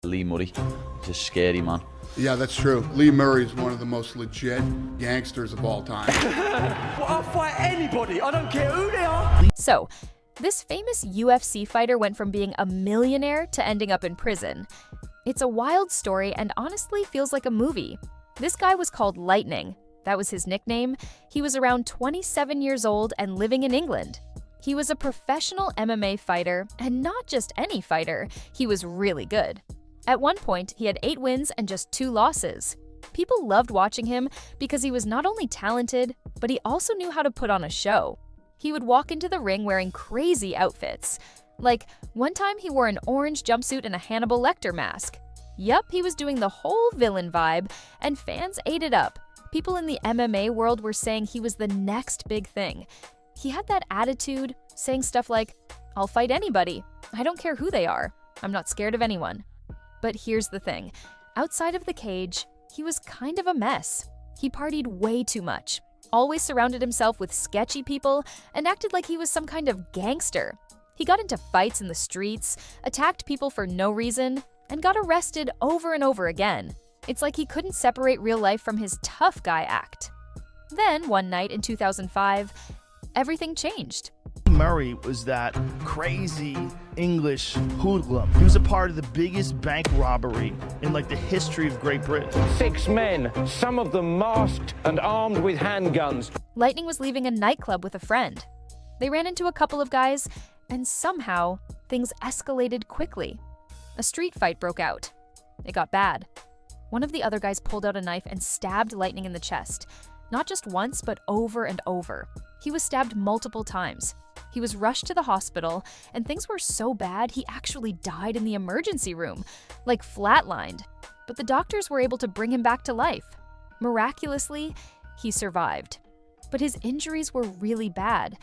Lee Murray, he's a scary man. Yeah, that's true. Lee Murray is one of the most legit gangsters of all time. Well, I'll fight anybody. I don't care who they are. So, this famous UFC fighter went from being a millionaire to ending up in prison. It's a wild story and honestly feels like a movie. This guy was called Lightning. That was his nickname. He was around 27 years old and living in England. He was a professional MMA fighter, and not just any fighter, he was really good. At one point, he had 8 wins and just 2 losses. People loved watching him because he was not only talented, but he also knew how to put on a show. He would walk into the ring wearing crazy outfits. Like, one time he wore an orange jumpsuit and a Hannibal Lecter mask. Yup, he was doing the whole villain vibe, and fans ate it up. People in the MMA world were saying he was the next big thing. He had that attitude, saying stuff like, "I'll fight anybody. I don't care who they are. I'm not scared of anyone." But here's the thing. Outside of the cage, he was kind of a mess. He partied way too much, always surrounded himself with sketchy people, and acted like he was some kind of gangster. He got into fights in the streets, attacked people for no reason, and got arrested over and over again. It's like he couldn't separate real life from his tough guy act. Then, one night in 2005, everything changed. Murray was that crazy English hoodlum. He was a part of the biggest bank robbery in the history of Great Britain. 6 men, some of them masked and armed with handguns. Lightning was leaving a nightclub with a friend. They ran into a couple of guys, and somehow things escalated quickly. A street fight broke out. It got bad. One of the other guys pulled out a knife and stabbed Lightning in the chest. Not just once, but over and over. He was stabbed multiple times. He was rushed to the hospital, and things were so bad he actually died in the emergency room, flatlined. But the doctors were able to bring him back to life. Miraculously, he survived. But his injuries were really bad.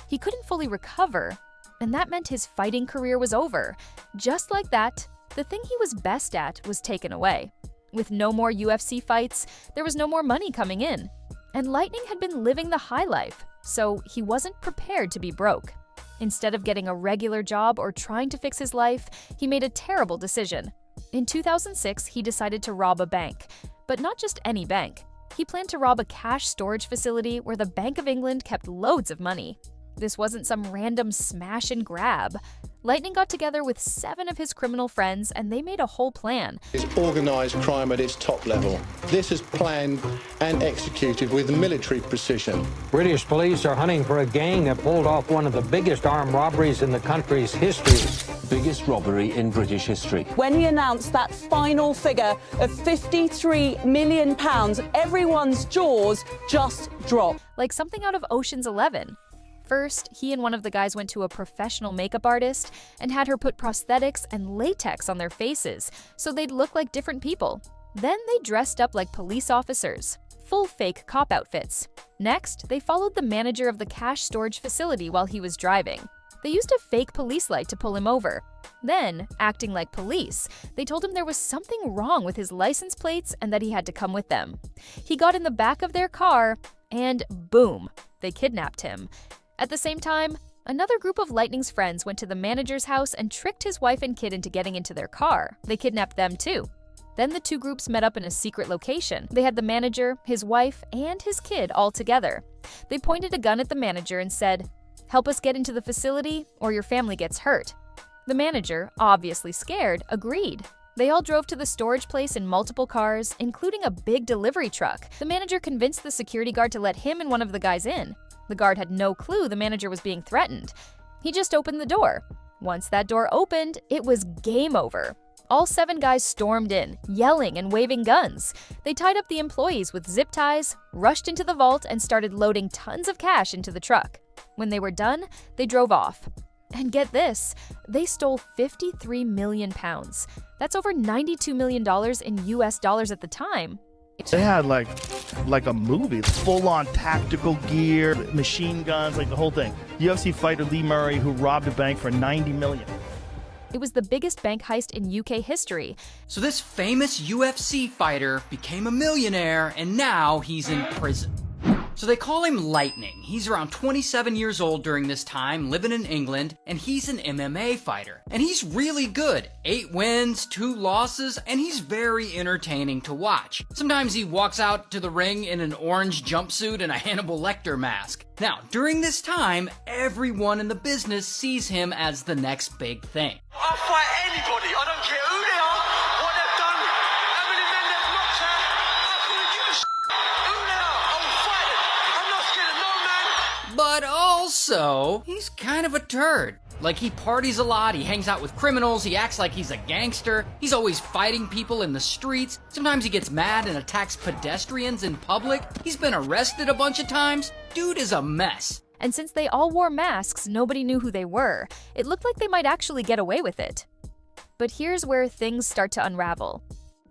He couldn't fully recover, and that meant his fighting career was over. Just like that, the thing he was best at was taken away. With no more UFC fights, there was no more money coming in. And Lightning had been living the high life, so he wasn't prepared to be broke. Instead of getting a regular job or trying to fix his life, he made a terrible decision. In 2006, he decided to rob a bank. But not just any bank. He planned to rob a cash storage facility where the Bank of England kept loads of money. This wasn't some random smash and grab. Lightning got together with 7 of his criminal friends, and they made a whole plan. It's organised crime at its top level. This is planned and executed with military precision. British police are hunting for a gang that pulled off one of the biggest armed robberies in the country's history. Biggest robbery in British history. When he announced that final figure of £53 million, everyone's jaws just dropped. Like something out of Ocean's 11. First, he and one of the guys went to a professional makeup artist and had her put prosthetics and latex on their faces so they'd look like different people. Then they dressed up like police officers, full fake cop outfits. Next, they followed the manager of the cash storage facility while he was driving. They used a fake police light to pull him over. Then, acting like police, they told him there was something wrong with his license plates and that he had to come with them. He got in the back of their car, and boom, they kidnapped him. At the same time, another group of Lightning's friends went to the manager's house and tricked his wife and kid into getting into their car. They kidnapped them too. Then the 2 groups met up in a secret location. They had the manager, his wife, and his kid all together. They pointed a gun at the manager and said, "Help us get into the facility or your family gets hurt." The manager, obviously scared, agreed. They all drove to the storage place in multiple cars, including a big delivery truck. The manager convinced the security guard to let him and one of the guys in. The guard had no clue the manager was being threatened. He just opened the door. Once that door opened, it was game over. All 7 guys stormed in, yelling and waving guns. They tied up the employees with zip ties, rushed into the vault, and started loading tons of cash into the truck. When they were done, they drove off. And get this, they stole £53 million. That's over $92 million in US dollars at the time. They had like a movie, full-on tactical gear, machine guns, the whole thing. UFC fighter Lee Murray, who robbed a bank for $90 million. It was the biggest bank heist in UK history. So this famous UFC fighter became a millionaire, and now he's in prison. So they call him Lightning. He's around 27 years old during this time, living in England, and he's an MMA fighter. And he's really good. 8 wins, 2 losses, and he's very entertaining to watch. Sometimes he walks out to the ring in an orange jumpsuit and a Hannibal Lecter mask. Now, during this time, everyone in the business sees him as the next big thing. I'll fight anybody. I don't care who they are, what they've done, how many men they've knocked out. I couldn't give a who they are. I'll fight them. I'm not scared of no man. But also, he's kind of a turd. Like, he parties a lot, he hangs out with criminals, he acts like he's a gangster, he's always fighting people in the streets, sometimes he gets mad and attacks pedestrians in public, he's been arrested a bunch of times. Dude is a mess. And since they all wore masks, nobody knew who they were. It looked like they might actually get away with it. But here's where things start to unravel.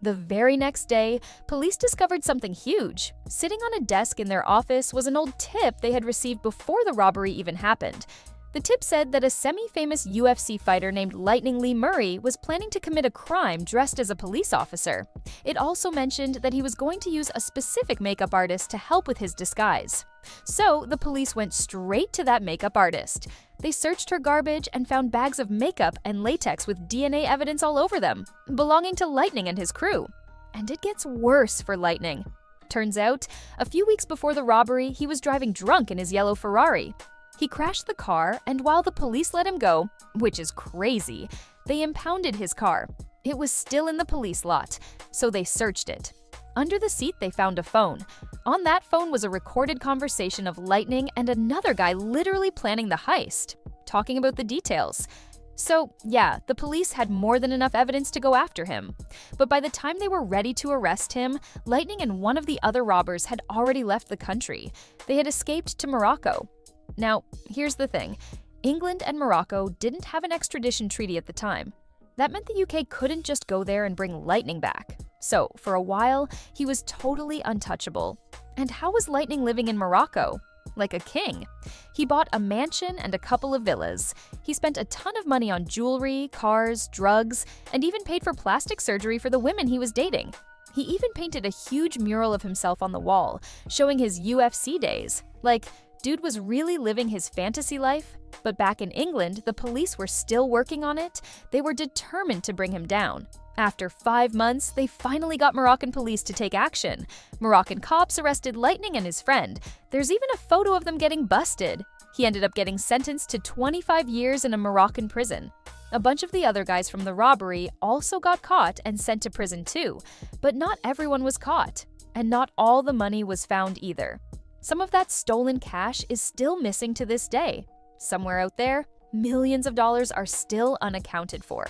The very next day, police discovered something huge. Sitting on a desk in their office was an old tip they had received before the robbery even happened. The tip said that a semi-famous UFC fighter named Lightning Lee Murray was planning to commit a crime dressed as a police officer. It also mentioned that he was going to use a specific makeup artist to help with his disguise. So the police went straight to that makeup artist. They searched her garbage and found bags of makeup and latex with DNA evidence all over them, belonging to Lightning and his crew. And it gets worse for Lightning. Turns out, a few weeks before the robbery, he was driving drunk in his yellow Ferrari. He crashed the car, and while the police let him go, which is crazy, they impounded his car. It was still in the police lot, so they searched it. Under the seat, they found a phone. On that phone was a recorded conversation of Lightning and another guy literally planning the heist, talking about the details. So, yeah, the police had more than enough evidence to go after him. But by the time they were ready to arrest him, Lightning and one of the other robbers had already left the country. They had escaped to Morocco. Now, here's the thing. England and Morocco didn't have an extradition treaty at the time. That meant the UK couldn't just go there and bring Lightning back. So, for a while, he was totally untouchable. And how was Lightning living in Morocco? Like a king. He bought a mansion and a couple of villas. He spent a ton of money on jewelry, cars, drugs, and even paid for plastic surgery for the women he was dating. He even painted a huge mural of himself on the wall, showing his UFC days. Like, dude was really living his fantasy life, but back in England, the police were still working on it. They were determined to bring him down. After 5 months, they finally got Moroccan police to take action. Moroccan cops arrested Lightning and his friend. There's even a photo of them getting busted. He ended up getting sentenced to 25 years in a Moroccan prison. A bunch of the other guys from the robbery also got caught and sent to prison too, but not everyone was caught, and not all the money was found either. Some of that stolen cash is still missing to this day. Somewhere out there, millions of dollars are still unaccounted for.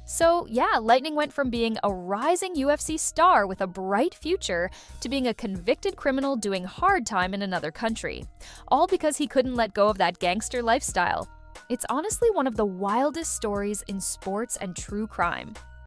So yeah, Lightning went from being a rising UFC star with a bright future to being a convicted criminal doing hard time in another country. All because he couldn't let go of that gangster lifestyle. It's honestly one of the wildest stories in sports and true crime.